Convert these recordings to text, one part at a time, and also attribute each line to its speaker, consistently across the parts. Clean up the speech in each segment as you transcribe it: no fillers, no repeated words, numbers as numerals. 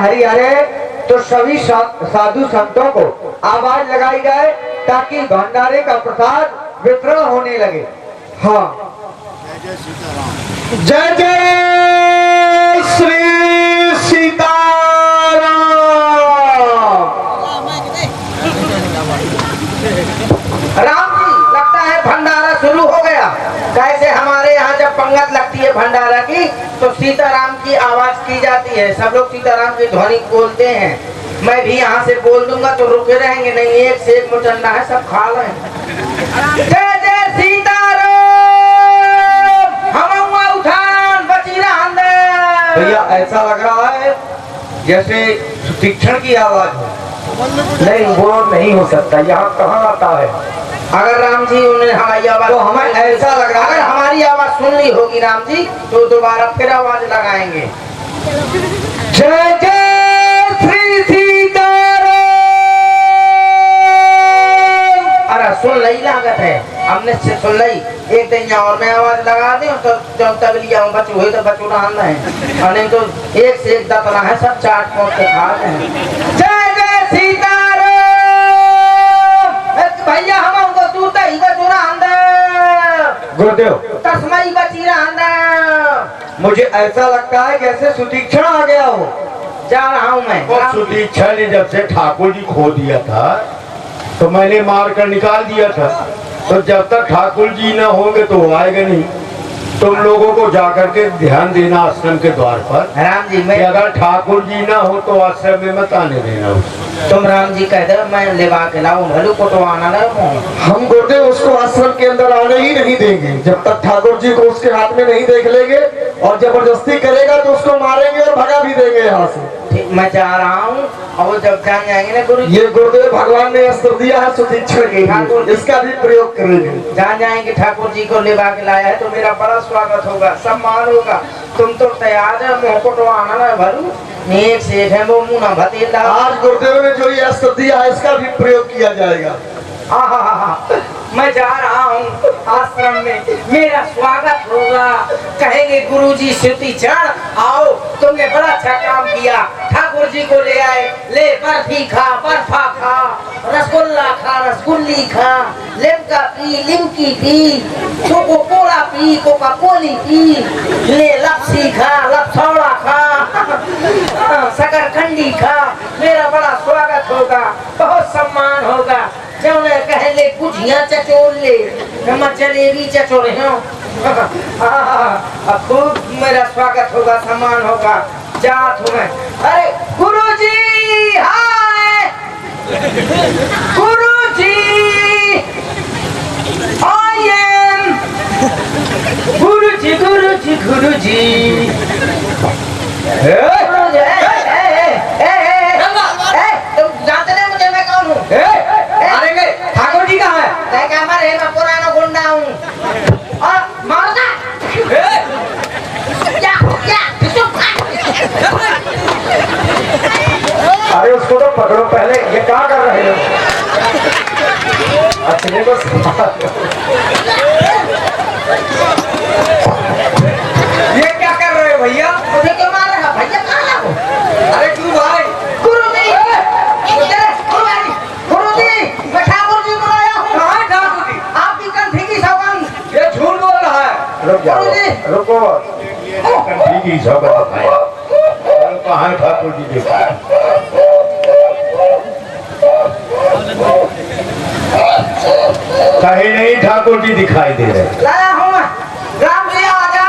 Speaker 1: हरिहरे तो सभी साधु संतों को आवाज लगाई जाए ताकि भंडारे का प्रसाद वितरण होने लगे। हाँ, जय जय श्री सीताराम। राम जी, लगता है भंडारा शुरू हो गया। कैसे हमारे यहाँ जब पंगत लगती है भंडारा की तो सीताराम की आवाज की जाती है, सब लोग सीताराम की ध्वनि बोलते हैं। मैं भी यहाँ से बोल दूंगा तो रुके रहेंगे नहीं, एक से एक मुचंडा है, सब खा रहे हैं। जय जय सीताराम, हम उठान बची रहा। भैया ऐसा लग रहा है जैसे शिक्षण की आवाज हो। नहीं, वो नहीं हो सकता, यहाँ कहाँ आता है। अगर राम जी उन्हें हमारी आवाज, तो हमें ऐसा लग रहा है अगर हमारी आवाज सुन ली होगी राम जी तो दोबारा फिर आवाज लगाएंगे। जय जय श्री सीताराम। अरे सुन लई लागत है, हमने से सुन लई। एक दिन और मैं आवाज लगा दे तो जब तक लिया हूँ बच्चे हुए तो बच्चों डालना है, और नहीं तो एक से एक दतना है, सब चाट पोट के खा रहे हैं। जय जय सीताराम। भैया हम उनको तूता ही बचूरा अंदर गुरुदेव तस्मई बची रहा अंदर। मुझे ऐसा लगता है जैसे सुतीक्षण आ गया हो। जा रहा हूँ मैं।
Speaker 2: सुतीक्षण ने जब से ठाकुर जी खो दिया था तो मैंने मार कर निकाल दिया था, तो जब तक ठाकुर जी न होंगे तो वो आएगा नहीं। तुम लोगों को जाकर के ध्यान देना आश्रम के द्वार पर
Speaker 1: राम जी। मैं
Speaker 2: अगर ठाकुर जी ना हो तो आश्रम में मत आने देना।
Speaker 1: तुम राम जी कह दो मैं लेवा के लाऊं, भलू को तो आना ना।
Speaker 3: हम गुरुदेव उसको आश्रम के अंदर आने ही नहीं देंगे जब तक ठाकुर जी को उसके हाथ में नहीं देख लेंगे, और जबरदस्ती करेगा तो उसको मारेंगे और भगा भी देंगे यहाँ से।
Speaker 1: मैं जा रहा हूँ और जब जान जाएंगे ना गुरु,
Speaker 3: ये गुरुदेव भगवान ने अस्त्र दिया है सुतीक्षण के लिए, इसका भी प्रयोग करेंगे।
Speaker 1: जान जाएंगे ठाकुर जी को लेवा के लाया है तो मेरा बड़ा स्वागत होगा, सम्मान होगा। तुम तो तैयार है, मुँह को तो आना ना भरू, एक से एक है वो मुँह ना भतीला।
Speaker 3: आज गुरुदेव ने जो ये अस्त्र दिया है इसका भी प्रयोग किया जाएगा।
Speaker 1: मैं जा रहा हूँ आश्रम में, मेरा स्वागत होगा। कहेंगे गुरुजी श्रुतिचरण आओ, तुमने बड़ा अच्छा काम किया। ठाकुर जी को ले आए, ले बर्फी खा, बर्फा खा, रसगुल्ला खा, रसगुल्ली खा, लिमका पी, लिमकी पी, कोको कोला पी, कोका कोली पी, ले लपसी खा, लपसौड़ा खा, शकरकंदी खा। मेरा बड़ा स्वागत होगा, बहुत सम्मान होगा। जब कहे ले गुझिया चचोल ले, मैं जलेबी चचोले हूँ। खूब मेरा स्वागत होगा, सम्मान होगा। जात हूँ मैं। अरे गुरुजी हाय, गुरुजी आई एम गुरुजी, गुरुजी, गुरुजी। जानते नहीं मुझे मैं कौन हूँ? ठाकुर जी कहाँ है? मैं पुराना गुंडा हूँ। और मारता
Speaker 3: अरे उसको तो पकड़ो पहले, ये क्या कर रहे हो? अच्छे को
Speaker 1: ये क्या कर रहे हो भैया? मुझे क्यों मार रहा भैया? कहाँ हो? अरे क्यों भाई? गुरुजी, गुरुजी, मैं ठाकुर जी को लाया हूँ। कहाँ है ठाकुर जी? आपकी कंठी की सौगंध। ये झूठ बोल रहा है।
Speaker 3: रुक जाओ, रुको।
Speaker 2: कंठी की सौगंध है, कहाँ ठाकुर जी देखा? कहीं नहीं ठाकुर जी दिखाई दे रहे।
Speaker 1: लाया हूँ मैं। राम जी आजा,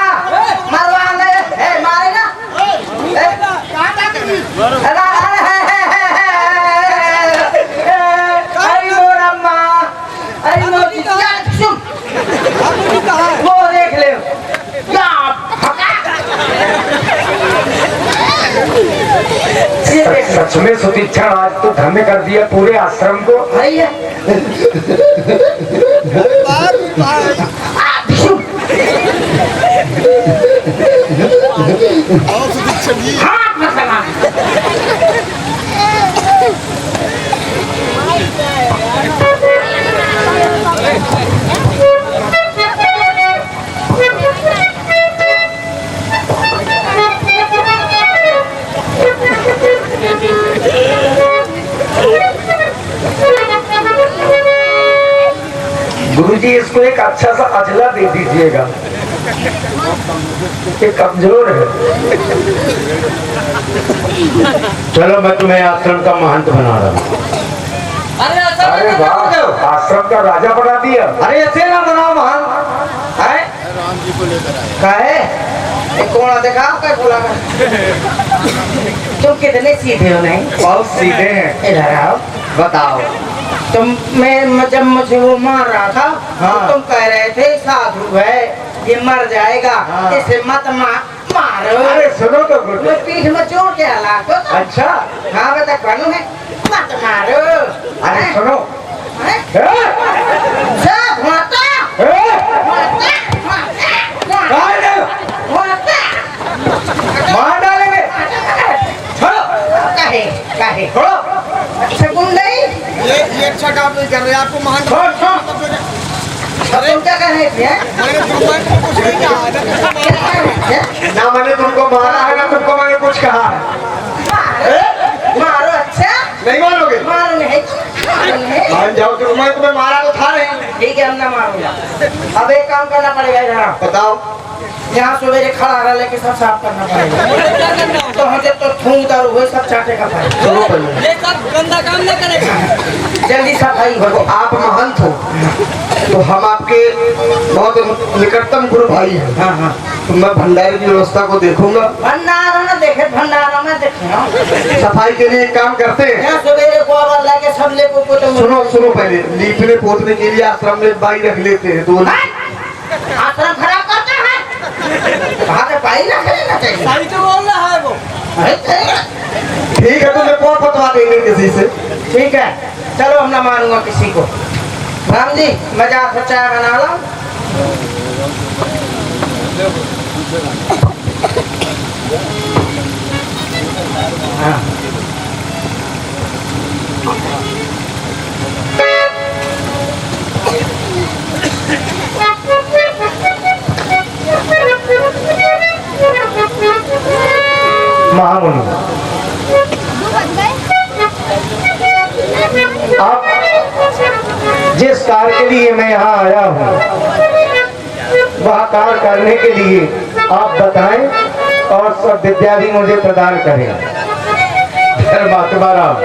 Speaker 1: मरवाने मारे ना। अरे मोरम्मा, अरे मोदी वो देख ले
Speaker 3: सच में सुतीक्षण आज तो धन्य कर दिया पूरे आश्रम को।
Speaker 1: भैया हाथ में सगा
Speaker 2: गुरुजी इसको एक अच्छा सा अजला दे दीजिएगा, ये कमजोर है। चलो मैं तुम्हें आश्रम का महंत बना रहा हूँ। अरे वाह, आश्रम का राजा बना दिया।
Speaker 1: अरे ऐसे ना बनाओ महान है काहे कौन देखा क्या बोला तुम कितने सीधे हो? नहीं
Speaker 2: बहुत सीधे हैं।
Speaker 1: इधर आओ
Speaker 2: बताओ।
Speaker 1: तुम मैं जब मुझे वो मार रहा था
Speaker 2: हाँ।
Speaker 1: तो तुम कह रहे थे साधु है ये मर जाएगा,
Speaker 2: हाँ।
Speaker 1: इसे मत मारो।
Speaker 2: अरे सुनो तो गुरु।
Speaker 1: मैं पीठ में चोट के हला तो
Speaker 2: अच्छा
Speaker 1: हाँ मैं तक बनू है मत मारो।
Speaker 2: अरे सुनो,
Speaker 1: हैं?
Speaker 2: ए?
Speaker 1: सब माता
Speaker 2: ए?
Speaker 1: माता माता
Speaker 2: कहाँ है?
Speaker 1: माता
Speaker 2: मार डालेंगे। छोड़ो,
Speaker 1: कहे कहे
Speaker 2: छोड़ो,
Speaker 1: अच्छा गुण नहीं
Speaker 4: ये अच्छा काम नहीं कर रहे, आपको महान
Speaker 2: छोड़, छोड़।
Speaker 1: तुम क्या कह रहे थे?
Speaker 4: मैंने भगवान को कुछ नहीं कहा ना।
Speaker 1: क्या कह रहे थे?
Speaker 2: ना मैंने तुमको मारा है ना तुमको मैंने कुछ कहा है।
Speaker 1: मारो अच्छा
Speaker 3: नहीं मारोगे?
Speaker 1: मारो नहीं
Speaker 3: मान जाओ कि मैं तुम्हें मारा तो था नहीं।
Speaker 1: ठीक है हम ना मारूंगा। अब एक काम करना पड़ेगा जरा
Speaker 3: बताओ।
Speaker 1: यहाँ सवेरे खड़ा रह लेके सब साफ करना पड़ेगा तो मुझे तो थूक और हुए सब चाटे का पाए
Speaker 3: सुनो पहले,
Speaker 4: ये सब गंदा काम नहीं करेगा।
Speaker 1: जल्दी सफाई
Speaker 3: देखो
Speaker 1: हो।
Speaker 3: आप महंत हो तो हम आपके बहुत निकटतम गुरु भाई हैं।
Speaker 1: हाँ हाँ
Speaker 3: तो मैं भंडारे की व्यवस्था को देखूंगा।
Speaker 1: भंडारा ना देखे भंडारा में देखे
Speaker 3: सफाई के लिए एक काम करते हैं।
Speaker 1: यहाँ सवेरे को आवाज लाके सब ले को तो
Speaker 3: सुनो सुनो पहले, लीपने पोतने के लिए आश्रम में बाई रख लेते हैं। तो
Speaker 1: आश्रम खराब करते हैं कहाँ के पाई रख लेना चाहिए।
Speaker 4: सही तो बोल रहा है वो।
Speaker 3: ठीक है, तो मैं कौन पतवा देंगे किसी से।
Speaker 1: ठीक है चलो हम ना मारूंगा किसी को। राम जी मजाक से चाय बना लो। हाँ।
Speaker 2: महामुनि, आप जिस कार्य के लिए मैं यहाँ आया हूँ वह कार्य करने के लिए आप बताएं और सब विद्या भी मुझे प्रदान करें। धर्मात्मा राम,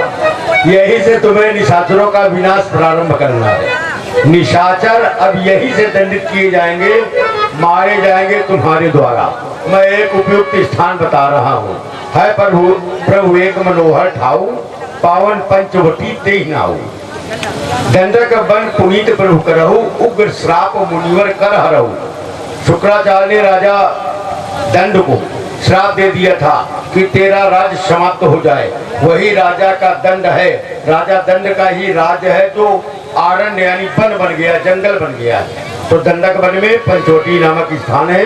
Speaker 2: यही से तुम्हें निशाचरों का विनाश प्रारंभ करना है। निशाचर अब यही से दंडित किए जाएंगे, मारे जाएंगे तुम्हारे द्वारा। मैं एक उपयुक्त स्थान बता रहा हूँ। है प्रभु प्रभु एक मनोहर ठाऊ, पावन पंचवटी ते नाऊ। दंडक बन पुनीत प्रभु करहु, उग्र श्राप मुनिवर कर हरहु। शुक्राचार्य ने राजा दंड को श्राप दे दिया था कि तेरा राज समाप्त हो जाए। वही राजा का दंड है, राजा दंड का ही राज है जो आरण्य यानी वन बन गया, जंगल बन गया। तो दंडक वन में पंचवटी नामक स्थान है,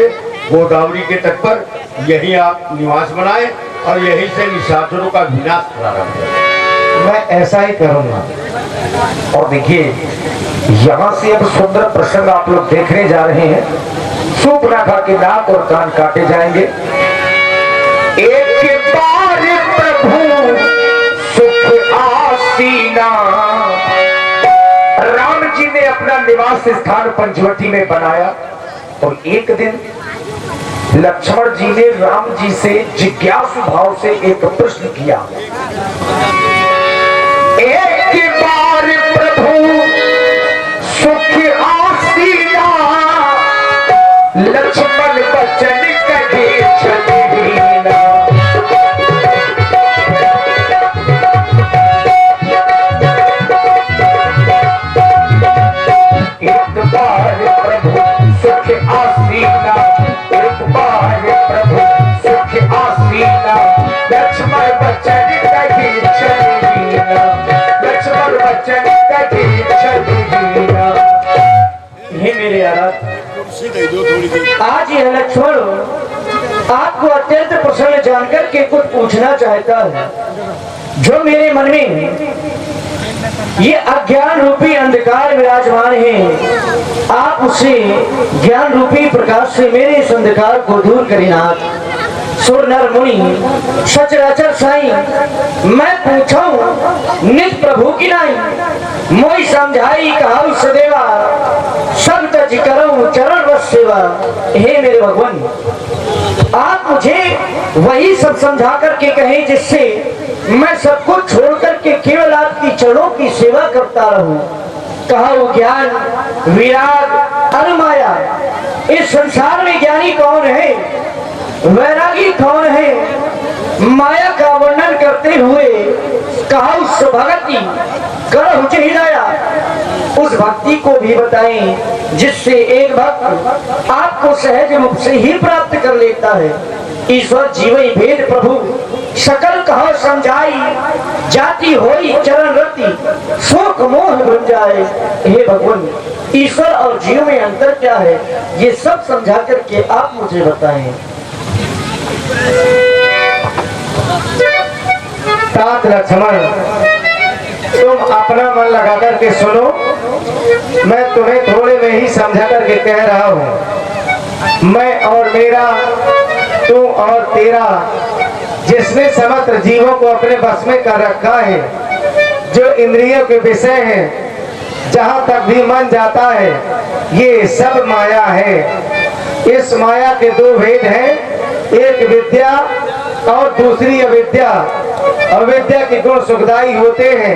Speaker 2: गोदावरी के तट पर। यही आप निवास बनाए और यही से निशाचरों का विनाश प्रारंभ है।
Speaker 5: मैं ऐसा ही करूंगा। और देखिए यहाँ से अब सुंदर प्रसंग आप लोग देखने जा रहे हैं। सूर्पनखा के नाक और कान काटे जाएंगे। एक बार प्रभु सुख आसीना, राम जी ने अपना निवास स्थान पंचवटी में बनाया। और एक दिन लक्ष्मण जी ने राम जी से जिज्ञासु भाव से एक प्रश्न किया। एक बार प्रभु सुख आसीना, लक्ष्मण बचन कहे छलहीना। एक बार प्रभु सुख आसीना, एक बार प्रभु सुख आसीना, लक्ष्मण बचन कहे छलहीना, लक्ष्मण बचन कहे छलहीना।
Speaker 2: हे मेरे आराध, आज यह लक्ष्मण आपको अत्यंत प्रसन्न जानकर के कुछ पूछना चाहता है। जो मेरे मन में ये अज्ञान रूपी अंधकार विराजमान है, आप उसे ज्ञान रूपी प्रकाश से मेरे इस अंधकार को दूर करें नाथ।
Speaker 1: सुर नर मुनि सचराचर साई मैं पूछूं नित प्रभु की नाई मोई समझाई कहूं सदेवा सब तज करूं चरण बस सेवा। हे मेरे भगवान, आप मुझे वही सब समझा करके कहें जिससे मैं सब कुछ छोड़ करके केवल आपकी चरणों की सेवा करता रहूं। कहो ज्ञान विराग अनुमाया, इस संसार में ज्ञानी कौन है, वैरागी कौन है, माया का वर्णन करते हुए कहो स्वभक्ति करो हिदाया, उस भक्ति को भी बताएं जिससे एक भक्त आपको सहज मुख से ही प्राप्त कर लेता है। ईश्वर जीवई भेद प्रभु सकल कहो समझाई, जाति होई चरण रति शोक मोह बन जाए। हे भगवान, ईश्वर और जीव में अंतर क्या है, ये सब समझा करके आप मुझे बताएं।
Speaker 5: तात लक्ष्मण, तुम अपना मन लगा करके सुनो, मैं तुम्हें थोड़े में ही समझा करके कह रहा हूँ। मैं और मेरा, तू और तेरा, जिसने समस्त जीवों को अपने बस में कर रखा है, जो इंद्रियों के विषय हैं, जहाँ तक भी मन जाता है, ये सब माया है। इस माया के दो भेद हैं, एक विद्या और दूसरी अविद्या। अविद्या के गुण सुखदायी होते हैं,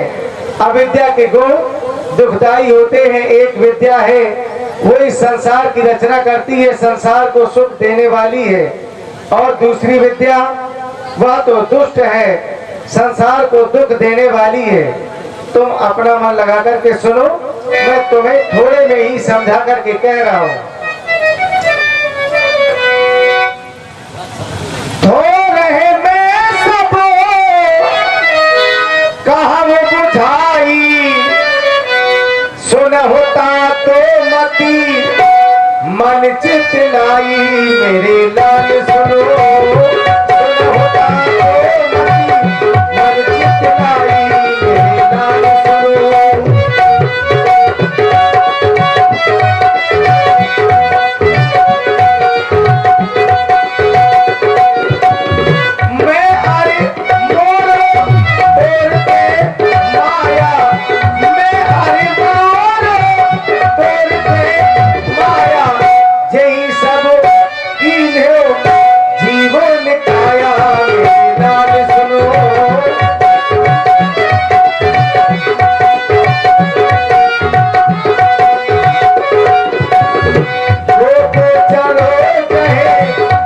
Speaker 5: अविद्या के गुण दुखदायी होते हैं। एक विद्या है वो इस संसार की रचना करती है, संसार को सुख देने वाली है, और दूसरी विद्या वह तो दुष्ट है, संसार को दुख देने वाली है। तुम अपना मन लगा करके सुनो, मैं तुम्हें थोड़े में ही समझा करके कह रहा हूँ। थोड़े में सब कहा वो बुझाई, सुन होता तो मती मन चित लाई, मेरे लाल सुनो, सुन होता तो मती मन चित लाई, मेरे लाल सुनो। मैं अरे मोर तोड़ते माया, मैं अरे मोर तोड़ते माया, यही सब इन्हें जीवन काया, मेरी लाल सुनो। रोको चलो कहे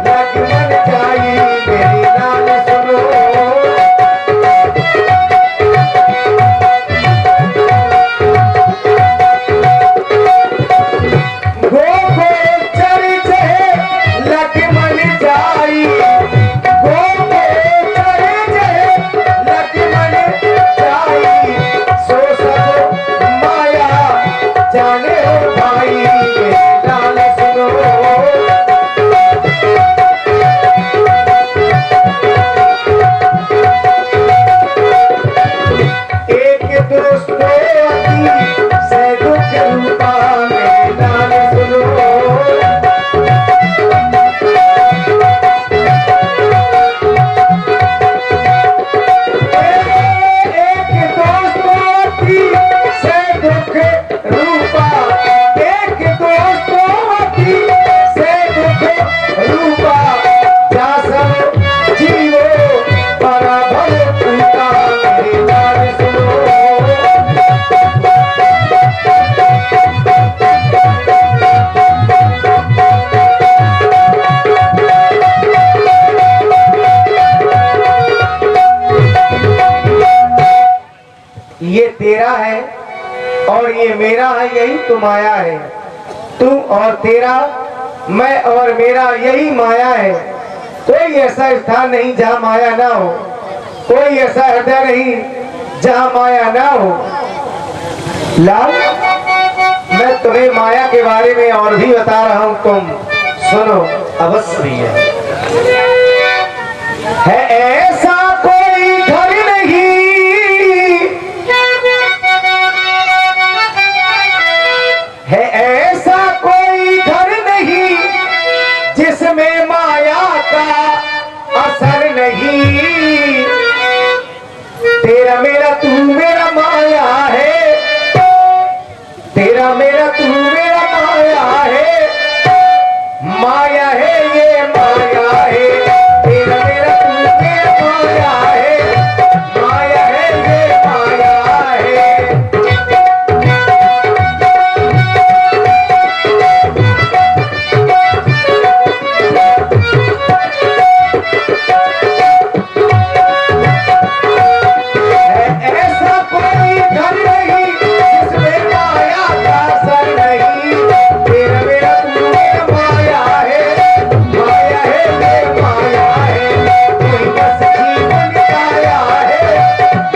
Speaker 5: लग मन जाई, मेरी लाल सुनो। गोगो चरी जहे लग मन जाई, गोगो चरी जहे लग मन जाई, सो सब माया जाने हो भाई, मेरी लाल सुनो। एक दोस्तों से दुख रूपा, मेरी लाल सुनो। एक दोस्तों से दुख रूपा, एक दोस्तों से दुख रूपा, जा सब जीवो बड़ा भव पूता, मेरी लाल सुनो। ये तेरा है और ये मेरा है, यही तो माया है। तू और तेरा, मैं और मेरा, यही माया है। कोई ऐसा स्थान नहीं जहाँ माया ना हो, कोई ऐसा हृदय नहीं जहाँ माया ना हो। लाल, मैं तुम्हें माया के बारे में और भी बता रहा हूँ, तुम सुनो अवश्य भैया। है ऐसा कोई घर नहीं, है ऐसा कोई घर नहीं जिसमें माया का तेरा मेरा तू मेरा माया है ये माया है, तेरा मेरा तू मेरा माया है ये माया है। ऐसा कोई घर नहीं जिसमें माया का असर नहीं, तेरा मेरा तू मेरा माया है ये माया है। कोई बस जीवन पाया है,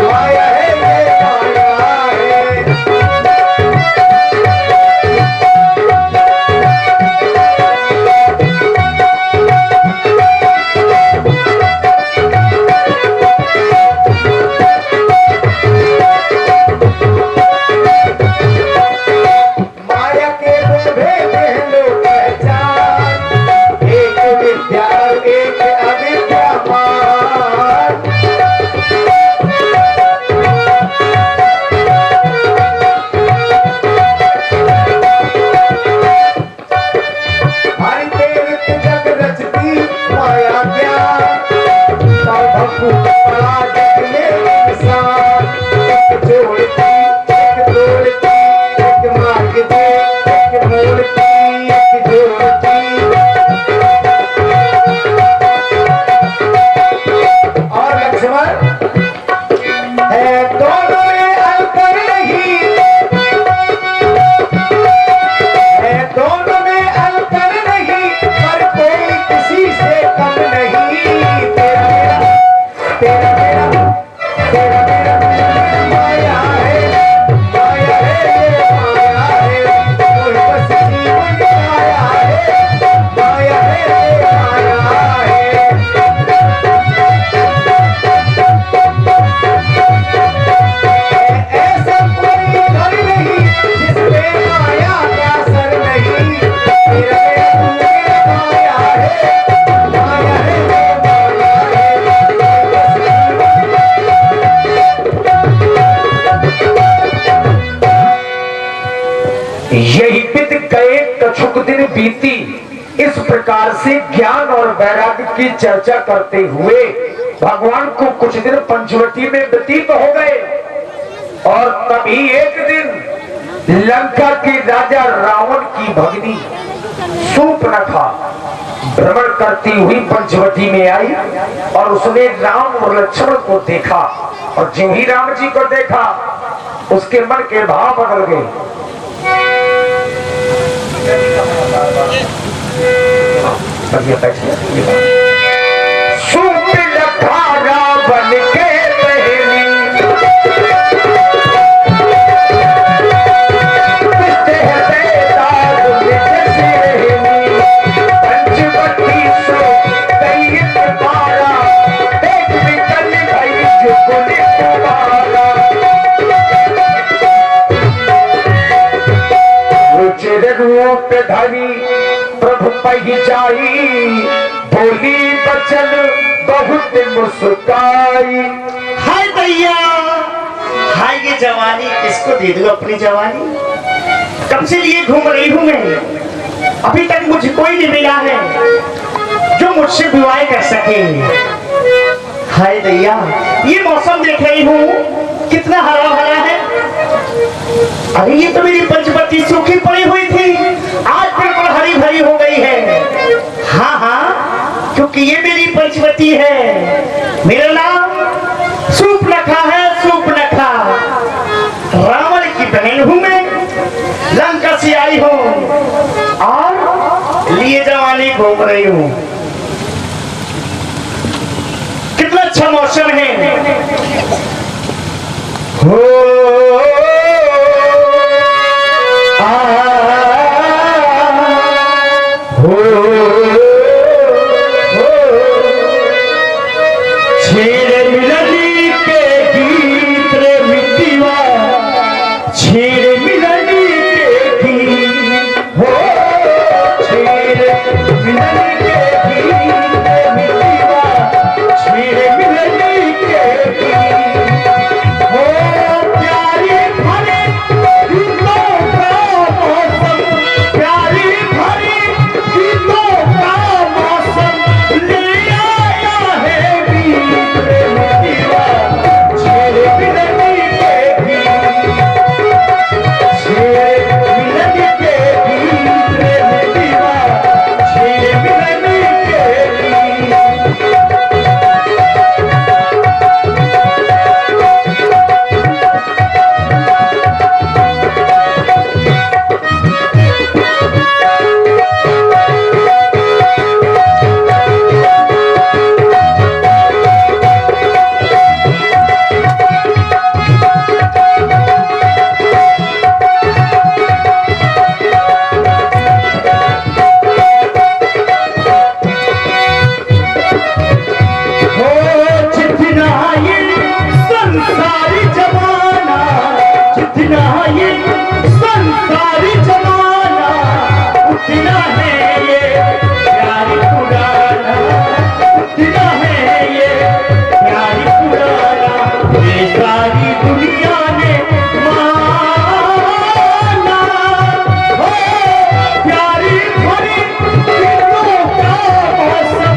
Speaker 5: माया है ये माया है। माया के दो भेद हैं लो पहचान, एक विद्या एक अविद्यामान। हरि देव जग रचती माया ज्ञान, तब भक्तु पड़ा जग में इंसान। एक जोड़ती एक तोड़ती, एक मांगती एक मोड़ती, एक जोड़ती। और लक्ष्मण है दोनों में अंतर नहीं, है दोनों में अंतर नहीं, पर कोई किसी से कम नहीं। तेरा मेरा तेरा मेरा माया है ये माया है। कोई बस जीवन पाया है, माया है ये माया है। ऐसा कोई घर नहीं जिसमें माया का असर नहीं, तेरा मेरा तू मेरा माया है ये माया है। यही बित गए कछुक दिन बीती, इस प्रकार से ज्ञान और वैराग्य की चर्चा करते हुए भगवान को कुछ दिन पंचवटी में व्यतीत हो गए। और तभी एक दिन लंका के राजा रावण की भगिनी शूर्पणखा भ्रमण करती हुई पंचवटी में आई और उसने राम और लक्ष्मण को देखा। और जो ही राम जी को देखा उसके मन के भाव बदल गए। शूर्पणखा रावण के पहली, पंचवटी सो कई बारा, देख निकल गई जुगुल कुमारा। रुचिर रूप धरी प्रभु पही जाई, बोली बचन बहुत मुस्काई।
Speaker 6: हाय भैया, हाय ये जवानी किसको दे दूं अपनी जवानी? कब से लिए घूम रही हूं मैं, अभी तक मुझे कोई नहीं मिला है जो मुझसे विवाह कर सके। हाय भैया, ये मौसम देख रही हूँ कितना हरा भरा है। अरे ये तो मेरी पंचवटी सूखी पड़ी हुई थी, आज बिल्कुल हरी भरी हो गई है। हाँ हाँ, क्योंकि ये मेरी पंचवटी है। मेरा नाम शूर्पणखा है, शूर्पणखा। रावण की बहन हूं मैं, लंका से आई हूं और लिए जवानी घूम रही हूं। कितना अच्छा मौसम है।
Speaker 5: हो छेड़ मिलनी के गीत रे मिट्टीवा, छेड़ मिलनी के गीत, हो छेड़ मिलनी के गीत रे मिट्टीवा, छेड़ मिलनी के गीत, हो प्यारी भरे
Speaker 6: सारी जमाना उतना है ये प्यारी पुराना, उतना है ये प्यारी पुराना, ये सारी दुनिया ने माना। हो प्यारी भरी गीतों का मौसम,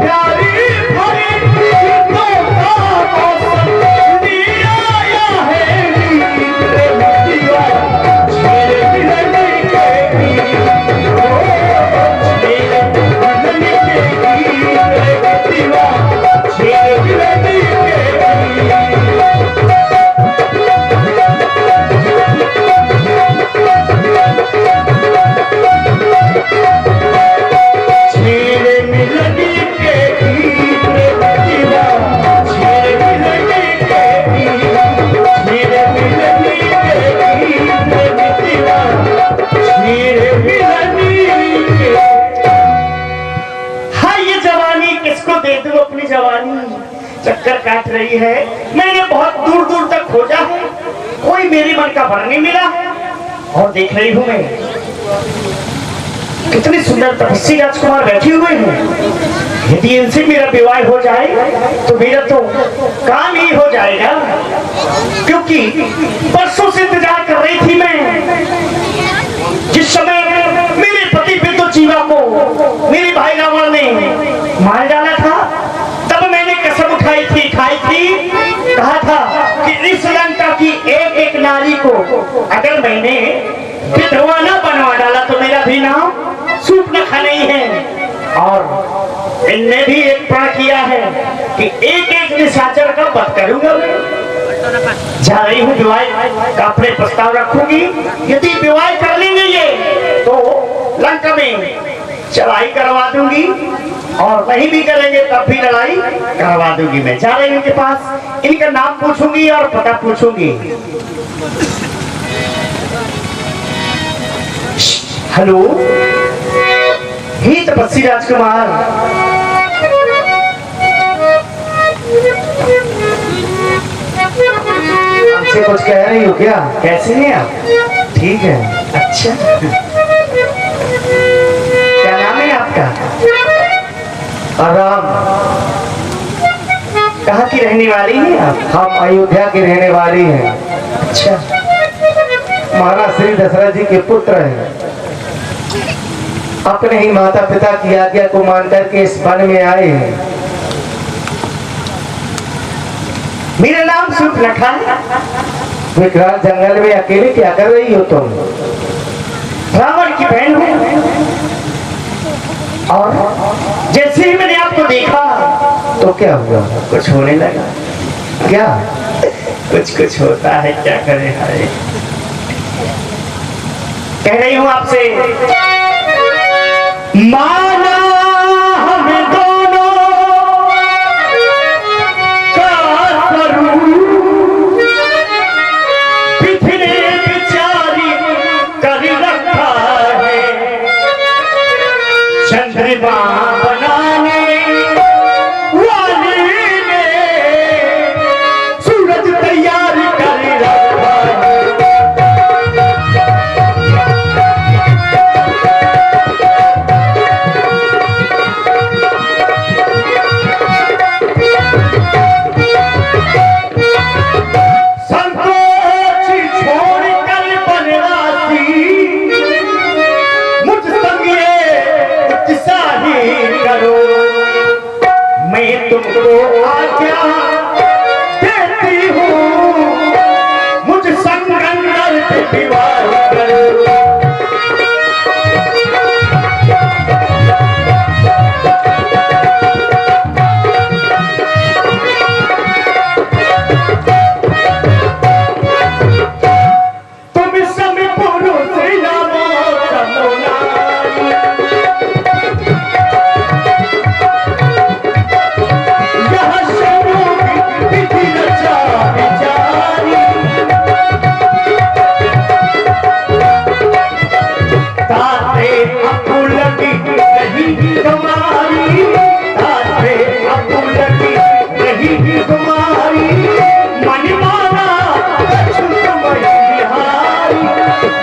Speaker 6: प्यारी भरी गीतों का मौसम, लिया आया है मेरे मिलने के गीत, मेरे मिलने के गीत, मेरे मिलने के छेड़े मिलने के गीत रे दीवा, छेड़े मिलने के गीत, छेड़े मिलने के गीत रे दीवा, छेड़े मिलने के। हाय ये जवानी किसको दे दूं अपनी जवानी, चक्कर काट रही है। मैंने बहुत दूर दूर तक खोजा है, कोई मेरी मन का वर नहीं मिला। और देख रही हूं मैं कितनी सुंदर तपस्वी राजकुमार बैठे हुए हैं। यदि इनसे मेरा विवाह हो जाए तो मेरा तो काम ही हो जाएगा, क्योंकि बरसों से इंतजार कर रही थी मैं। जिस समय मेरे पति पितु जीवा को मेरे भाई रावण ने मार डाला था, तब मैंने कसम उठाई थी, खाई थी, कहा था कि इस लंका की एक एक नारी को अगर मैंने विधवा न बनवा डाला तो मेरा भी नाम सूर्पनखा नहीं है। और इनने भी एक प्रण किया है कि एक एक निशाचर का वध करूंगा मैं। जा रही हूँ विवाह का अपने प्रस्ताव रखूंगी। यदि विवाह कर लेंगे ये तो लंका में चढ़ाई करवा दूंगी, और नहीं भी करेंगे तब भी लड़ाई करवा दूंगी। मैं जा रही हूँ इनके पास, इनका नाम पूछूंगी और पता पूछूंगी। हेलो, ही तपस्वी राजकुमार,
Speaker 5: हमसे कुछ कह रही हो क्या?
Speaker 6: कैसे हैं आप?
Speaker 5: ठीक है।
Speaker 6: अच्छा, क्या नाम है आपका?
Speaker 5: आराम।
Speaker 6: कहाँ की रहने वाली हैं आप?
Speaker 5: हम अयोध्या के रहने वाली हैं।
Speaker 6: अच्छा,
Speaker 5: महाराज श्री दशरथ जी के पुत्र हैं। अपने ही माता पिता की आज्ञा को मान करके इस वन में आए हैं।
Speaker 6: मेरा नाम सूर्पनखा है।
Speaker 5: विकराल जंगल में अकेले क्या कर रही हो तुम?
Speaker 6: रावण की बहन हूँ, और जैसे ही मैंने आपको देखा
Speaker 5: तो क्या हुआ?
Speaker 6: कुछ होने लगा।
Speaker 5: क्या?
Speaker 6: कुछ कुछ होता है, क्या करें। हाय, कह रही हूँ आपसे, माना हमें दोनों का करूं, बिखरे बिचारी कर रखा है, चंद्रमा बनाने वाले ने सूरज तैयार कर रखा है।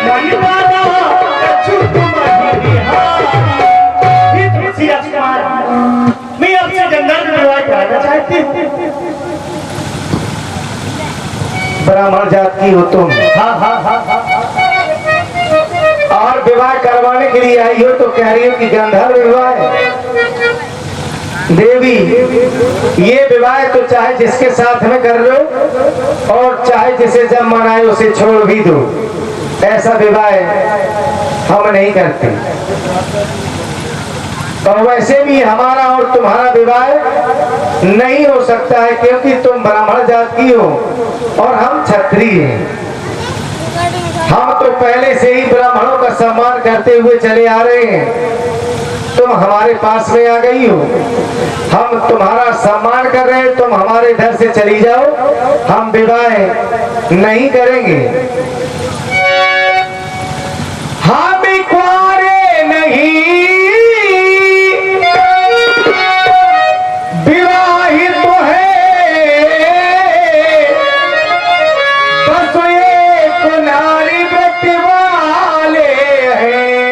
Speaker 6: मनवाना कछु तुम्हारी हारी। तुलसी राजकुमार, मैं आपसे गंधर्व विवाह कराना चाहती हूँ।
Speaker 5: ब्राह्मण जात की हो तुम, और विवाह करवाने के लिए आई हो तो कह रही हो कि गंधर्व विवाह है। देवी, ये विवाह तो चाहे जिसके साथ में कर लो और चाहे जिसे जब मनाए उसे छोड़ भी दो, ऐसा विवाह हम नहीं करते। और वैसे भी हमारा और तुम्हारा विवाह नहीं हो सकता है, क्योंकि तुम ब्राह्मण जात की हो और हम क्षत्रिय हैं। हम तो पहले से ही ब्राह्मणों का सम्मान करते हुए चले आ रहे हैं। तुम हमारे पास में आ गई हो, हम तुम्हारा सम्मान कर रहे हैं, तुम हमारे घर से चली जाओ, हम विवाह नहीं करेंगे। हम कुंवारे नहीं विवाहित तो है, बस एक नारी व्रत वाले हैं।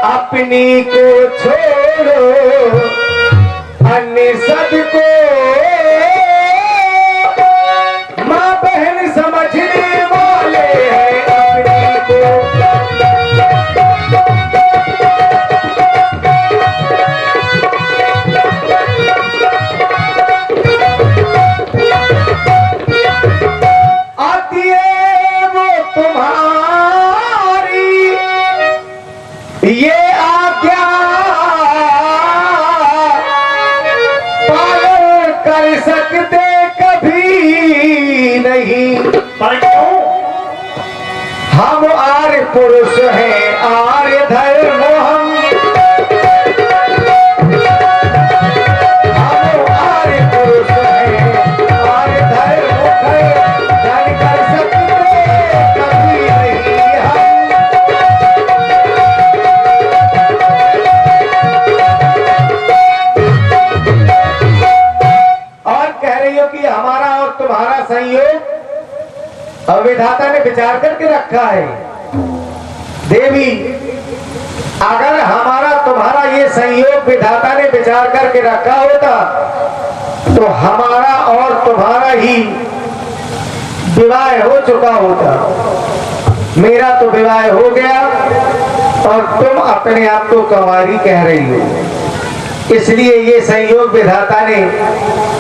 Speaker 5: अपनी को छोड़ो अन्य सबको माँ बहन समझने वाले हैं। अपनी को आती है वो तुम्हारी ये आज्ञा पालन कर सकते कभी नहीं।
Speaker 6: पर क्यों?
Speaker 5: हम आर्य पुरुष हैं, आर्य धर्म हम आर्य पुरुष हैं, आर्य धर्म धन कर सकते कभी नहीं हम। और कह रही हो कि हमारा और तुम्हारा संयोग अब विधाता ने विचार करके रखा है। देवी, अगर हमारा तुम्हारा ये संयोग विधाता ने विचार करके रखा होता तो हमारा और तुम्हारा ही विवाह हो चुका होता। मेरा तो विवाह हो गया और तुम अपने आप को कंवारी कह रही हो, इसलिए ये संयोग विधाता ने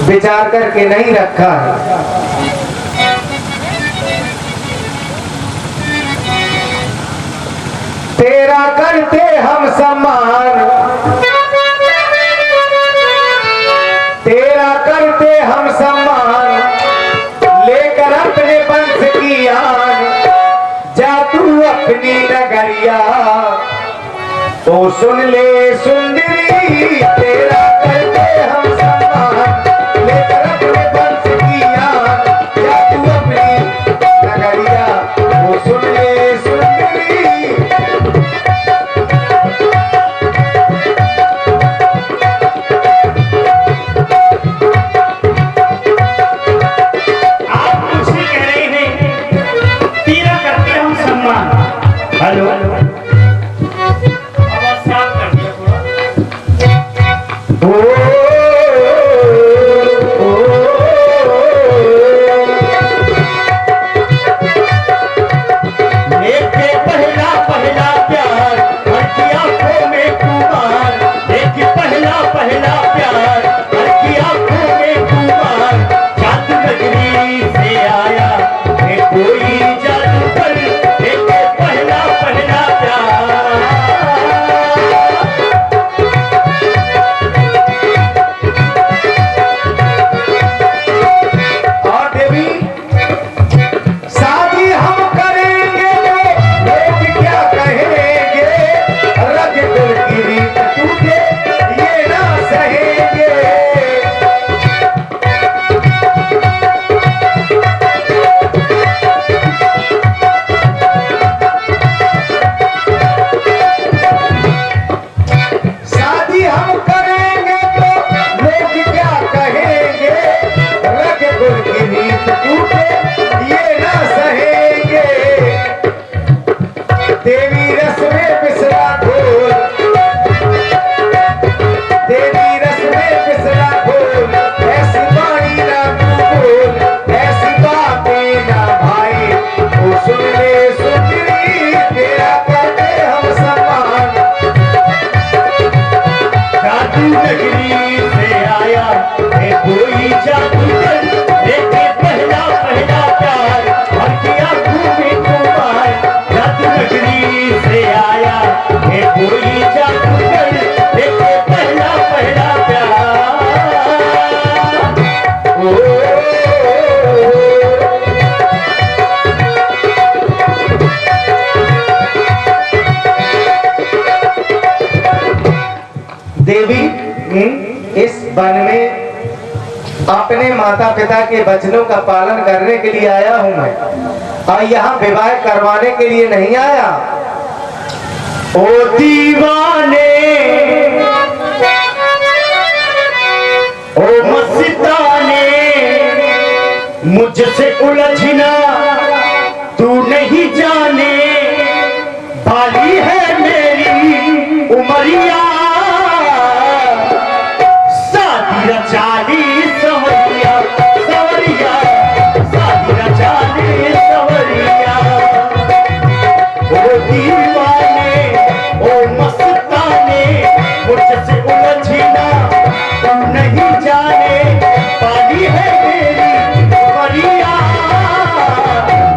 Speaker 5: विचार करके नहीं रखा है। तेरा करते हम सम्मान, तेरा करते हम सम्मान, लेकर अपने वंश की आन, जा तू अपनी नगरिया, तो सुन ले सुंदरी। तेरा करते हम सम्मान, लेकर अपने वंश की आन, जा तू अपनी नगरिया, तो सुन ले सुंदरी।
Speaker 6: हेलो, आवाज साफ कर दिया थोड़ा।
Speaker 5: वन में अपने माता पिता के वचनों का पालन करने के लिए आया हूँ मैं, और यहाँ विवाह करवाने के लिए नहीं आया।
Speaker 6: ओ दीवाने, ओ मस्ताने, मुझसे उलझना तू नहीं जाने, बाली है मेरी उमरिया, शादी रचाली सवरिया, सवरिया, शादी रचाली सवरिया। ओ दीवाने, ओ मस्ताने, मुझसे उलझना तू नहीं जाने, बाली है मेरी उमरिया,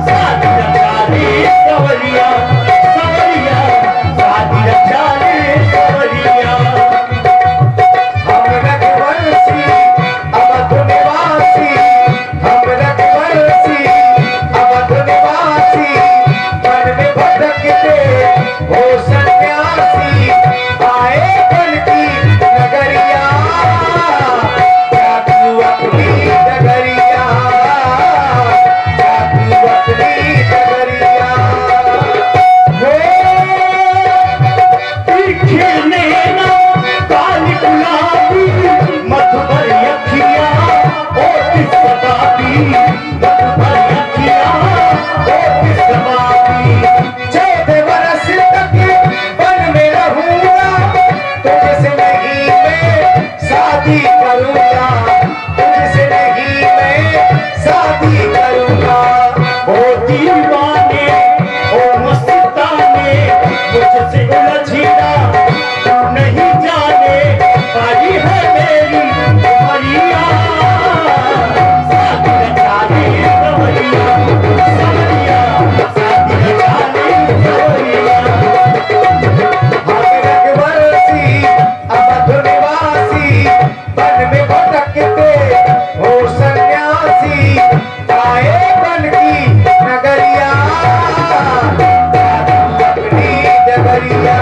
Speaker 6: शादी रचाली सवरिया, सवरिया, शादी रचाली सवरिया।
Speaker 5: हम रघुवंशी अवध निवासी, हम रघुवंशी अवध निवासी, वन में भटकते हो सन्यासी, आए बन की नगरिया, क्या तू अपनी नगरिया, क्या तू अपनी नगरिया।
Speaker 6: खिलने ना काली गुलाबी, मधुबर अखियाँ ओ किस सबाबी, मधुबर अखियाँ ओ किस सबाबी।
Speaker 5: 14 बरस तक वन में रहूंगा, तुझसे नहीं मैं शादी करूंगा, तुझसे नहीं मैं शादी करूंगा।
Speaker 6: ओ दीवाने, ओ मस्ताने, मुझसे उलझना तू नहीं जाने, बाली है मेरी उमरिया, शादी रचाली सवरिया, सवरिया, शादी रचाली सवरिया।
Speaker 5: हम रघुवंशी अवध निवासी, वन में भटकते हो सन्यासी, आए बन की नगरिया, अपनी नगरिया,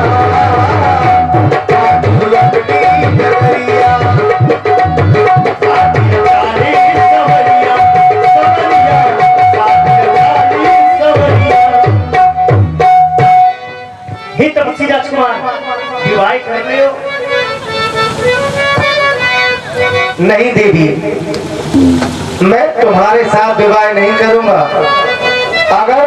Speaker 5: अपनी नगरिया।
Speaker 6: शादी रचाली सवरिया, सवरिया, शादी रचाली सवरिया। हे तपस्वी राजकुमार, विवाह कर रहे हो?
Speaker 5: नहीं देवी, मैं तुम्हारे साथ विवाह नहीं करूंगा। अगर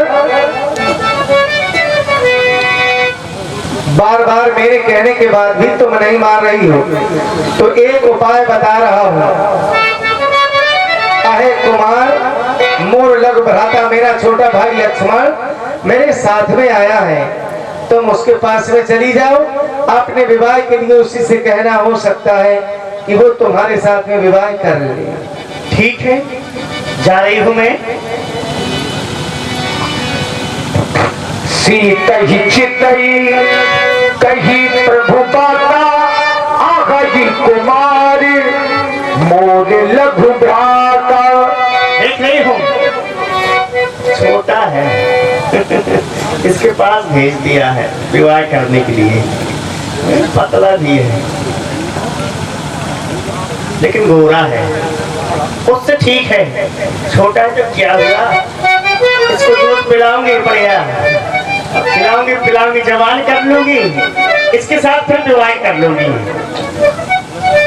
Speaker 5: बार बार मेरे कहने के बाद भी तुम नहीं मान रही हो, तो एक उपाय बता रहा हूँ। अहे कुमार, मोर लघु भ्राता मेरा छोटा भाई लक्ष्मण मेरे साथ में आया है, तुम उसके पास में चली जाओ, अपने विवाह के लिए उसी से कहना, हो सकता है कि वो तुम्हारे साथ में विवाह कर ले।
Speaker 6: ठीक है, जा रही हूँ मैं।
Speaker 5: सीतहि चितहि कही प्रभु बाता, आगहि कुमारी मोर लघु भ्राता।
Speaker 6: देख रही हूँ, छोटा है इसके पास भेज दिया है विवाह करने के लिए, पतला भी है लेकिन गोरा है, उससे ठीक है। छोटा है तो क्या हुआ, इसको दूध पिलाऊंगी, बढ़िया खिलाऊंगी पिलाऊंगी, जवान कर लूंगी, इसके साथ फिर विवाह कर लूंगी।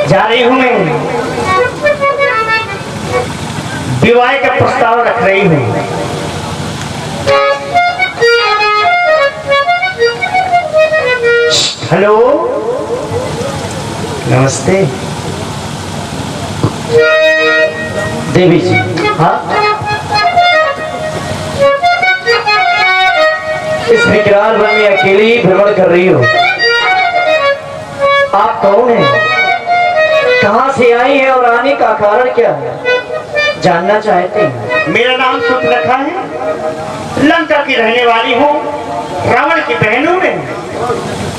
Speaker 6: जा रही हूँ मैं, विवाह का प्रस्ताव रख रही हूँ। हेलो, नमस्ते
Speaker 5: देवी जी,
Speaker 6: हाँ,
Speaker 5: इस विकराल वन में अकेले ही भ्रमण कर रही हो। आप कौन हैं? कहाँ से आई हैं और आने का कारण क्या है, जानना चाहते हैं?
Speaker 6: मेरा नाम सुपरखा है, लंका की रहने वाली हूँ, रावण की बहन हूँ मैं।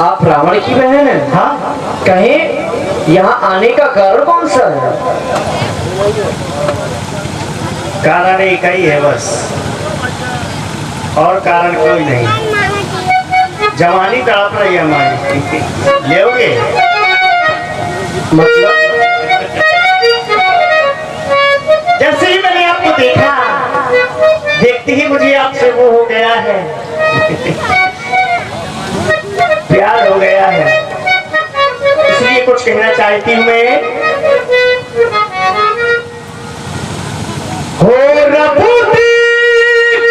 Speaker 5: आप रावण की बहन हैं?
Speaker 6: हाँ,
Speaker 5: कहें यहाँ आने का कारण कौन सा है?
Speaker 6: कारण एक ही है बस, और कारण कोई नहीं। जवानी तड़प रही है हमारी, लेओगे?
Speaker 5: मतलब
Speaker 6: जैसे ही मैंने आपको देखा, देखते ही मुझे आपसे वो हो गया है, प्यार हो गया है। इसलिए कुछ कहना चाहती हूँ मैं। हो रबूती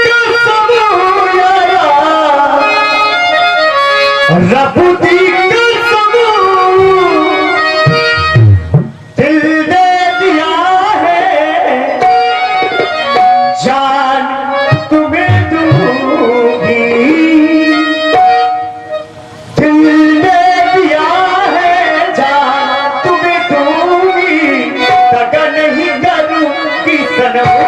Speaker 6: कसम यारा, रबूती कसम, दिल दे दिया है, जान तुम्हें दूंगी, दिल दे दिया है, जान तुम्हें दूंगी, दगा नहीं करूंगी सनम।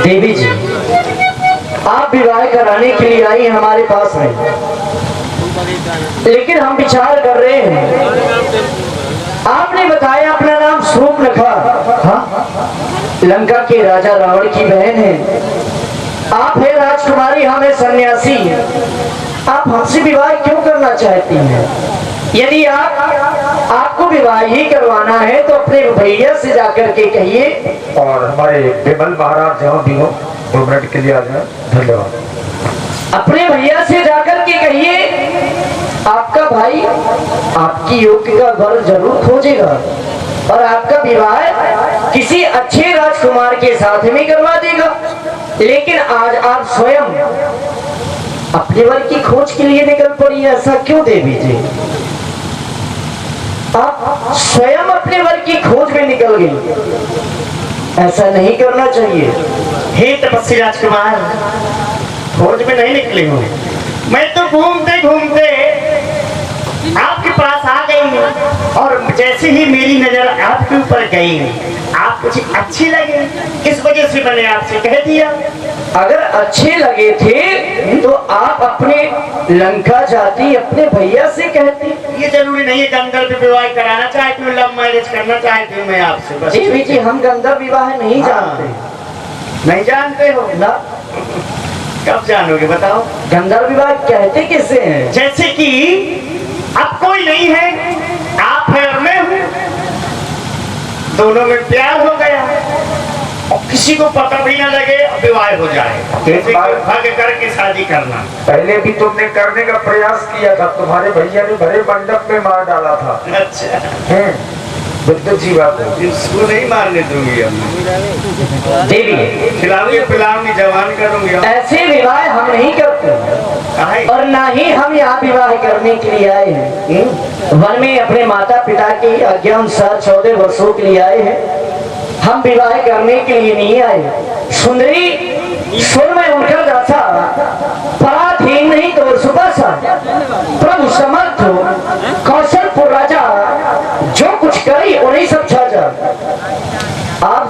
Speaker 5: देवी जी, आप विवाह कराने के लिए आई हमारे पास हैं, लेकिन हम विचार कर रहे हैं। आपने बताया अपना नाम शूर्पणखा, हाँ, लंका के राजा रावण की बहन है। आप है राजकुमारी, हम है सन्यासी। आप हमसे विवाह क्यों करना चाहती हैं? यदि आपको विवाह ही करवाना है तो अपने भैया से जाकर के कहिए।
Speaker 3: और हमारे विमल महाराज जहाँ भी हो 2 मिनट के लिए आ जाए। धन्यवाद।
Speaker 5: अपने भैया से जाकर के कहिए आपका भाई आपकी योग्य का वर जरूर खोजेगा और आपका विवाह किसी अच्छे राजकुमार के साथ में करवा देगा। लेकिन आज आप स्वयं अपने वर की खोज के लिए निकल पड़ी, ऐसा क्यों देवी जी? आप स्वयं अपने वर की खोज में निकल गई, ऐसा नहीं करना चाहिए।
Speaker 6: हे तपस्वी राजकुमार, खोज में नहीं निकली हूँ मैं, तो घूमते घूमते आपके पास आ गई और जैसे ही मेरी नजर आपके ऊपर गई, आप मुझे अच्छी लगे, इस वजह से मैंने आपसे कह दिया।
Speaker 5: अगर अच्छे लगे थे तो आप अपने लंका जाती, अपने भैया से कहती।
Speaker 6: ये जरूरी नहीं है गंधर्व विवाह कराना चाहती हूँ, लव मैरिज करना चाहती हूँ मैं आपसे बस।
Speaker 5: देवी जी, हम गंधर्व विवाह नहीं जानते।
Speaker 6: नहीं जानते हो
Speaker 5: ना?
Speaker 6: कब जानोगे बताओ?
Speaker 5: गंधर्व विवाह कहते किसे हैं?
Speaker 6: जैसे कि अब कोई नहीं है, आप है और मैं हूँ, दोनों में प्यार हो गया और किसी को पता भी ना लगे और विवाह हो जाए। जैसे भाग्य करके शादी करना।
Speaker 3: पहले भी तुमने करने का प्रयास किया था, तुम्हारे भैया ने भरे मंडप में मार डाला था।
Speaker 6: अच्छा,
Speaker 3: बिल्कुल सी बात है।
Speaker 6: इसको नहीं मारने दूंगी हम।
Speaker 5: देवी,
Speaker 6: खिलाऊंगी पिलाऊंगी जवान करूंगी।
Speaker 5: ऐसे विवाह हम नहीं करते और ना ही हम यहाँ विवाह करने के लिए आए हैं। वन में अपने माता पिता की आज्ञा अनुसार 14 वर्षों के लिए आए हैं। हम विवाह करने के लिए नहीं आए। सुंदरी, सुन मैं उनका दासा पराधीन नहीं तो सुबह सा प्रभु समर्थ कौशलपुर राजा जो कुछ करी उन्हीं सब छाजा। आप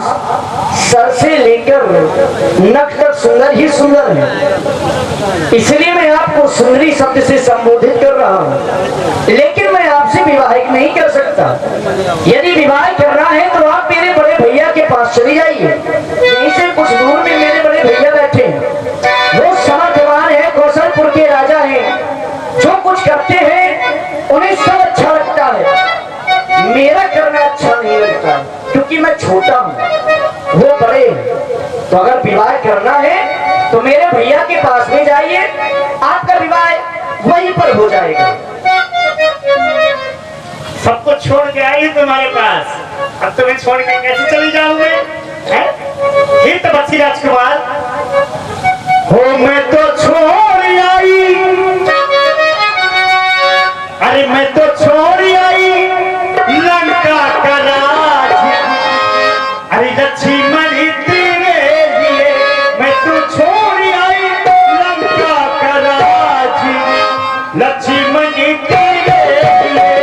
Speaker 5: सर से लेकर नख तक सुंदर ही सुंदर है, इसलिए मैं आपको सुंदरी शब्द से संबोधित कर रहा हूँ। लेकिन मैं आपसे विवाहित नहीं कर सकता। यदि विवाह करना है तो आप मेरे बड़े भैया के पास चली जाइए। यहीं से कुछ दूर में मेरे बड़े भैया बैठे हैं, वो समर्थवान है, कौशलपुर के राजा हैं। जो कुछ करते हैं उन्हें सब अच्छा लगता है, मेरा करना अच्छा नहीं लगता क्योंकि मैं छोटा हूँ, वो बड़े हैं। तो अगर विवाह करना है तो मेरे भैया के पास में जाइए, आपका विवाह वहीं पर हो जाएगा।
Speaker 6: सबको छोड़ के आई तुम्हारे पास, अब तुम्हें छोड़ के कैसे चली जाऊंगे? हे तपस्वी राजकुमार, हो मैं तो छोड़ आई, अरे मैं तो छोड़ आई लंका का राज, अरे लक्ष्मण तेरे लिए मैं तो छोड़ आई लंका का राज, लक्ष्मण तेरे लिए।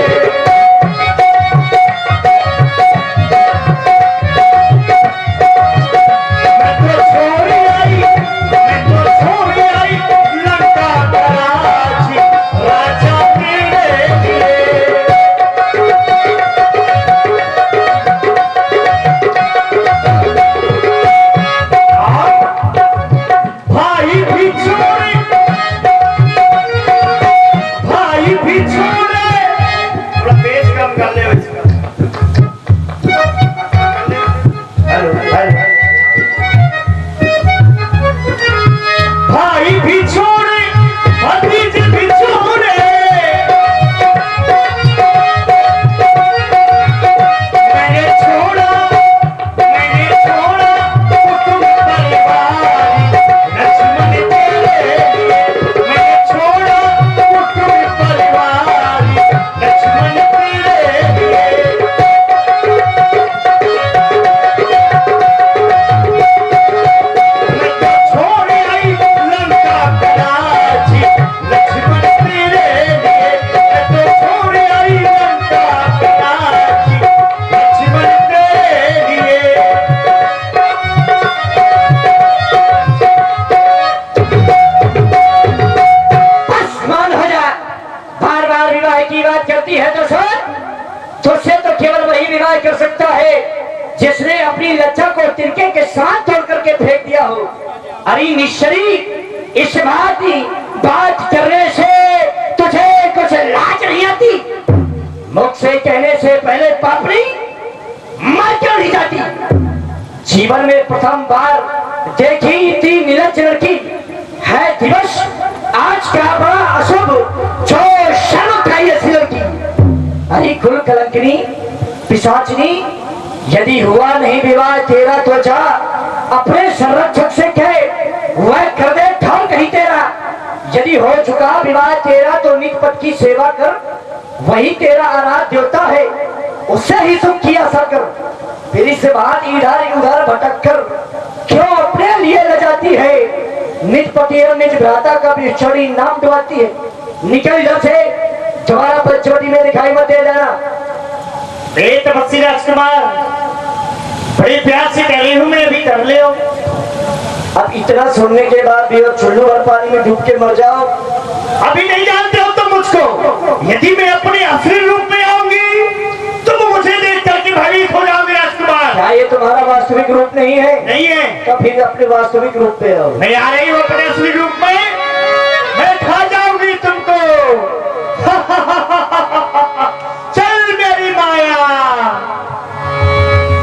Speaker 5: कर सकता है जिसने अपनी लज्जा को तिनके के साथ तोड़ करके फेंक दिया हो। अरे निश्चरी, इस बात करने से तुझे कुछ लाज नहीं आती? मुख से कहने से पहले पापड़ी मर क्यों नहीं जाती? जीवन में प्रथम बार देखी इतनी नीलज लड़की है दिवस आज का बड़ा अशुभ जो शर्म खाई ऐसी लड़की। अरे कुल कलंकिनी पिशाचिनी, यदि हुआ नहीं विवाह तेरा तो जा अपने संरक्षक से कहे वह कर दे ठाव कहीं तेरा। यदि हो चुका विवाह तेरा तो निज पद की सेवा कर, वही तेरा आराध्य देवता है, उससे ही सुख की आशा कर। फिर इस बात इधर उधर भटक कर क्यों अपने लिए ले जाती है? निज पति और निज भ्राता का भी छड़ी नाम डुबाती है। निकल इधर से, दोबारा पंचवटी में दिखाई मत दे जाना।
Speaker 6: तपस्वी राजकुमार, बड़े प्यार से कह रही हूँ मैं, अभी कर ले हो।
Speaker 5: अब इतना सुनने के बाद भी और चुल्लू भर पानी में डूब के मर जाओ।
Speaker 6: अभी नहीं जानते हो तुम मुझको। यदि मैं अपने असली रूप में आऊंगी तुम मुझे देख करके भयभीत हो जाओगे राजकुमार।
Speaker 5: क्या ये तुम्हारा वास्तविक रूप नहीं है?
Speaker 6: नहीं है।
Speaker 5: तो फिर अपने वास्तविक रूप पे आओ।
Speaker 6: मैं आ रही हूँ अपने असली रूप में, मैं खा जाऊंगी तुमको। चल मेरी माया।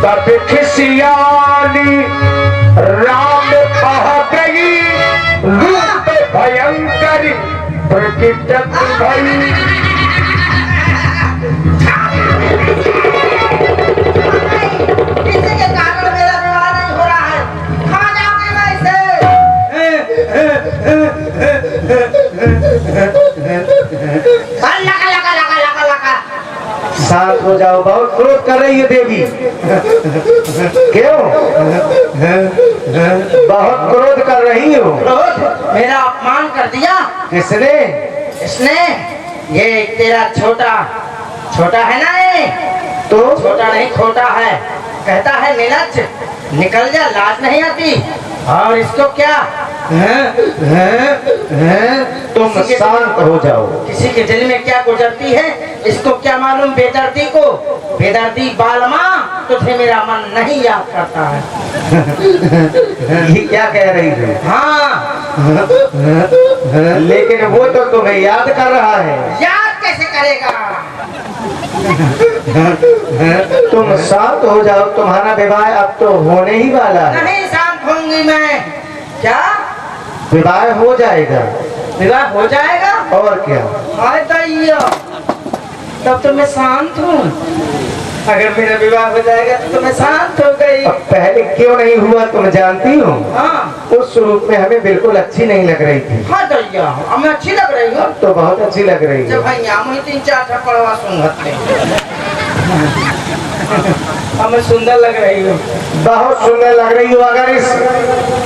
Speaker 5: तब खिसियाली राम कह गई, रूप भयंकर प्रकट भई।
Speaker 4: किसी के कारण मेरा विवाह नहीं हो रहा है, खा जाऊंगी मैं इसे। लगा लगा लगा लगा लगा
Speaker 5: शांत हो जाओ, बहुत क्रोध कर रही है देवी। क्यों? बहुत क्रोध कर रही हो।
Speaker 1: क्रोध? मेरा अपमान कर दिया।
Speaker 5: किसने?
Speaker 1: इसने, ये तेरा छोटा है ना, ये
Speaker 5: तो
Speaker 1: छोटा नहीं खोटा है, कहता है नीलज निकल जा, लाज नहीं आती। और इसको क्या,
Speaker 5: तुम शांत हो जाओ।
Speaker 1: किसी के दिल में क्या गुजरती है इसको क्या मालूम। बेदर्दी को, बेदर्दी बालमा, तुझे मेरा मन नहीं याद करता है।
Speaker 5: ये क्या कह रही है?
Speaker 1: हाँ,
Speaker 5: लेकिन वो तो तुम्हें याद कर रहा है।
Speaker 1: याद कैसे करेगा।
Speaker 5: तुम शांत हो जाओ, तुम्हारा विवाह अब तो होने ही वाला है।
Speaker 1: नहीं शांत होंगी मैं। क्या
Speaker 5: विवाह हो जाएगा?
Speaker 1: विवाह हो जाएगा?
Speaker 5: और क्या?
Speaker 1: हाय दैया, तब तो मैं शांत हूँ। अगर मेरा विवाह हो जाएगा तो मैं शांत हो गई।
Speaker 5: अब पहले क्यों नहीं हुआ तुम जानती हो?
Speaker 1: हाँ,
Speaker 5: उस रूप में हमें बिल्कुल अच्छी नहीं लग रही थी।
Speaker 1: हाँ दैया, हमें अच्छी लग रही हो।
Speaker 5: अब तो बहुत अच्छी लग रही है।
Speaker 1: जब भाई यहाँ मुझे 3-4 थप्पड़वा सुनते हमें सुंदर लग रही हो।
Speaker 5: बहुत सुंदर लग रही हो। अगर इस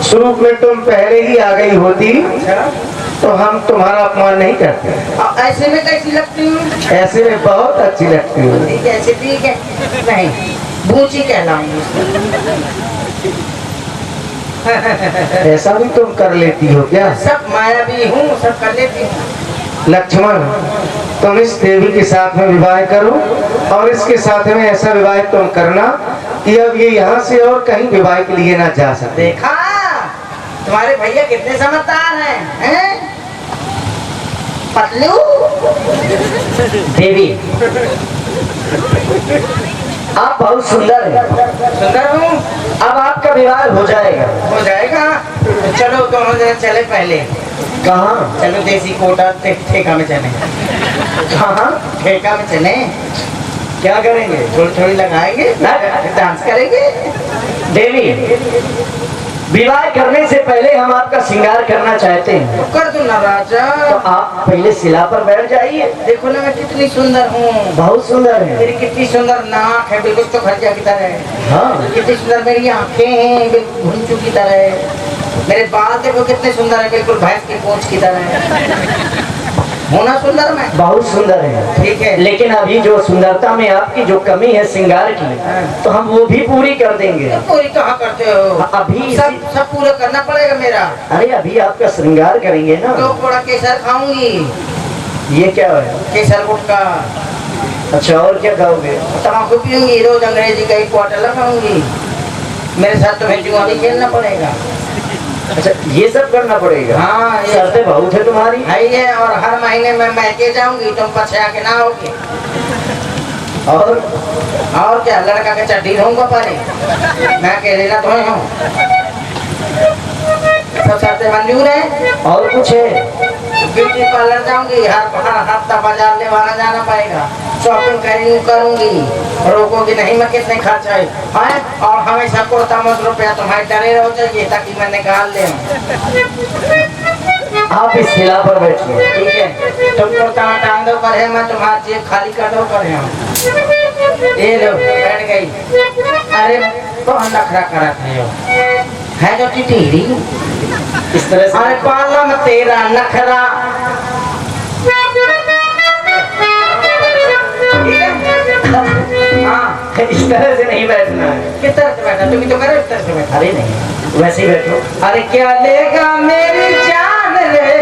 Speaker 5: स्वरूप में तुम पहले ही आ गई होती तो हम तुम्हारा अपमान नहीं करते।
Speaker 1: ऐसे में कैसी लगती हूँ?
Speaker 5: ऐसे में बहुत अच्छी लगती हो।
Speaker 1: ठीक है, ऐसे ठीक है। नहीं, बूची कहलाऊंगी।
Speaker 5: ऐसा भी तुम कर लेती हो क्या?
Speaker 1: सब माया भी हूँ, सब कर लेती हूँ।
Speaker 5: लक्ष्मण, तुम इस देवी के साथ में विवाह करो और इसके साथ में ऐसा विवाह तुम करना कि अब ये यहाँ से और कहीं विवाह के लिए ना जा सके।
Speaker 1: देखा तुम्हारे भैया कितने समझदार हैं? पतलू देवी,
Speaker 5: आप बहुत सुंदर हैं।
Speaker 1: सुंदर हूँ।
Speaker 5: अब आपका विवाह हो जाएगा।
Speaker 1: हो जाएगा तो चलो दोनों जने चले। पहले
Speaker 5: कहाँ?
Speaker 1: चलो देसी कोटा ठेका में चले।
Speaker 5: कहाँ?
Speaker 1: ठेका में चले।
Speaker 5: क्या करेंगे?
Speaker 1: थोड़ी थोड़ी लगाएंगे, डांस करेंगे।
Speaker 5: देवी, विवाह करने से पहले हम आपका श्रृंगार करना चाहते हैं।
Speaker 1: कर दो ना राजा।
Speaker 5: तो आप पहले शिला पर बैठ जाइए।
Speaker 1: देखो ना मैं कितनी सुंदर हूँ।
Speaker 5: बहुत सुंदर है।
Speaker 1: मेरी कितनी सुंदर नाक है, बिल्कुल तो खर्चा की तरह।
Speaker 5: हाँ,
Speaker 1: कितनी सुंदर मेरी आंखें हैं, बिल्कुल घुंचू की तरह। मेरे बाल देखो कितने सुंदर है, बिल्कुल भैंस की पूंछ की तरह। होना सुंदर मैं।
Speaker 5: बहुत सुंदर है।
Speaker 1: ठीक है।
Speaker 5: लेकिन अभी जो सुंदरता में आपकी जो कमी है श्रृंगार की, तो हम वो भी पूरी कर देंगे।
Speaker 1: तो पूरी कहाँ करते हो?
Speaker 5: अभी
Speaker 1: सब पूरा करना पड़ेगा मेरा।
Speaker 5: अरे अभी आपका श्रृंगार करेंगे ना।
Speaker 1: तो थोड़ा केसर खाऊंगी।
Speaker 5: ये क्या है?
Speaker 1: केसर गुटका।
Speaker 5: अच्छा, और क्या खाओगे?
Speaker 1: तम्बाकू पीऊंगी, रोज अंग्रेजी का एक क्वार्टर लगाऊंगी। मेरे साथ तुम्हें जुआ भी खेलना पड़ेगा।
Speaker 5: अच्छा, ये सब करना पड़ेगा।
Speaker 1: हाँ, ये
Speaker 5: शर्तें बहुत है तुम्हारी।
Speaker 1: है ये। और हर महीने में मैके जाऊंगी, तुम पछया के ना होगी। और क्या, लड़का के चड्डी धोऊंगा पहले, मैं अकेले ना धोए हूँ। सब शर्तें मंजूर है।
Speaker 5: और कुछ है?
Speaker 1: ब्यूटी पार्लर जाऊंगी, हर हफ्ता बाजार ले वाला जाना पड़ेगा। शॉपिंग करूंगी, रोकोगी नहीं मैं कितने खर्च है। और हमेशा कुर्ता ₹5 तुम्हारे डरे रहो चाहिए ताकि मैं निकाल ले।
Speaker 5: आप इस शिला पर बैठिए।
Speaker 1: ठीक है, तुम कुर्ता में टांग दो पर है, मैं तुम्हारा जेब खाली कर दो पर है। ये लो, बैठ गई। अरे बहुत नखरा करत है जो टिटेरी।
Speaker 5: इस तरह से।
Speaker 1: अरे पालम तेरा नखरा। हाँ,
Speaker 5: इस तरह से नहीं बैठना है।
Speaker 1: किस तरह से बैठा? तुम तो करो इस तरह से बैठा।
Speaker 5: अरे नहीं, वैसे ही बैठो।
Speaker 1: अरे क्या लेगा मेरी जान रे,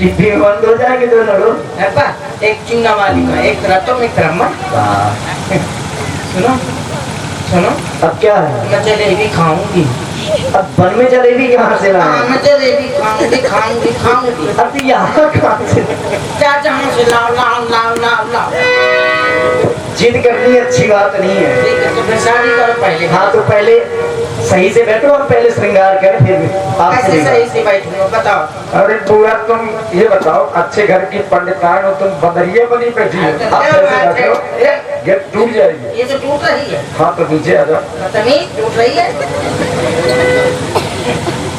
Speaker 6: डिब्बी में बंद हो जाएंगे दोनों लोग।
Speaker 1: अब्बा एक चूना वाली का एक तरह तुम एक तरह मैं। सुनो सुनो
Speaker 6: अब क्या है?
Speaker 1: मैं जलेबी खाऊंगी।
Speaker 6: अब बन में जलेबी कहाँ से
Speaker 1: हाँ
Speaker 6: लाए?
Speaker 1: मैं जलेबी खाऊंगी खाऊंगी खाऊंगी।
Speaker 6: अब यहाँ कहाँ से?
Speaker 1: क्या जहाँ से लाओ लाओ लाओ लाओ लाओ।
Speaker 6: जिद करनी अच्छी बात नहीं है।
Speaker 1: ठीक है तो फिर शादी करो पहले।
Speaker 6: हाँ तो पहले सही से बैठो, हम पहले श्रृंगार करें फिर
Speaker 1: कैसे
Speaker 6: आपसे
Speaker 1: सही से बैठूंगा बताओ।
Speaker 5: अरे बुआ तुम ये बताओ, अच्छे घर की पंडितान हो, तुम बदरिया बनी बैठी हो, आप कैसे बैठे हो? ये टूट जाएगी।
Speaker 1: ये तो टूट रही है।
Speaker 5: हाँ तो नीचे आ जाओ।
Speaker 1: बदतमीज टूट रही है।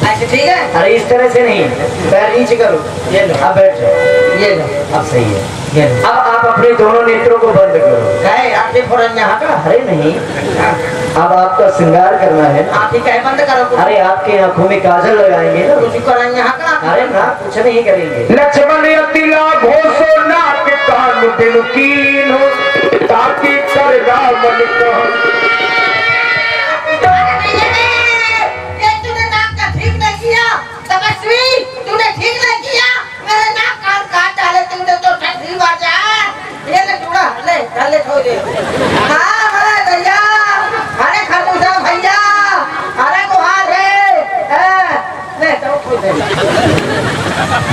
Speaker 1: ऐसे ठीक है।
Speaker 6: अरे इस तरह से नहीं, पैर नीचे करो।
Speaker 1: ये लो
Speaker 6: अब बैठ जाओ।
Speaker 1: ये लो
Speaker 6: अब सही है।
Speaker 1: ये लो।
Speaker 6: अब आप अपने दोनों नेत्रों को बंद करो।
Speaker 1: है आपके फोरन यहाँ का।
Speaker 6: अरे नहीं, अब आपका श्रृंगार करना है ना।
Speaker 1: आप ही कहे बंद करो कुछ।
Speaker 6: अरे आपके आंखों में काजल लगाएंगे ना।
Speaker 1: कुछ करें यहाँ का।
Speaker 6: अरे ना, कुछ नहीं करेंगे।
Speaker 5: लक्ष्मण अति लाभो सो नाक कान बिनु कीन, ताकि कर रावण कहो।
Speaker 4: ये तूने नाक का ठीक नहीं किया तपस्वी, तूने ठीक नहीं किया। मेरे नाक कान काट डाले तूने तो ठठी बाजा। ये ले टूड़ा ले छोड़ दे। हाँ अरे भैया, अरे खरबूजा भैया, अरे गुहार है।
Speaker 1: ले तो खोल दे।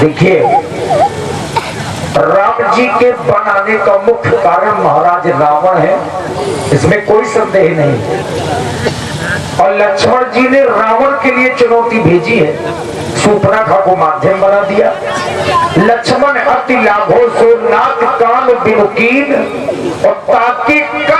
Speaker 5: देखिए, राम जी के बनाने का मुख्य कारण महाराज रावण है, इसमें कोई संदेह नहीं। और लक्ष्मण जी ने रावण के लिए चुनौती भेजी है, शूर्पणखा को माध्यम बना दिया। लक्ष्मण अति लाभो सो नाक कान बिनु कीन, और ताकि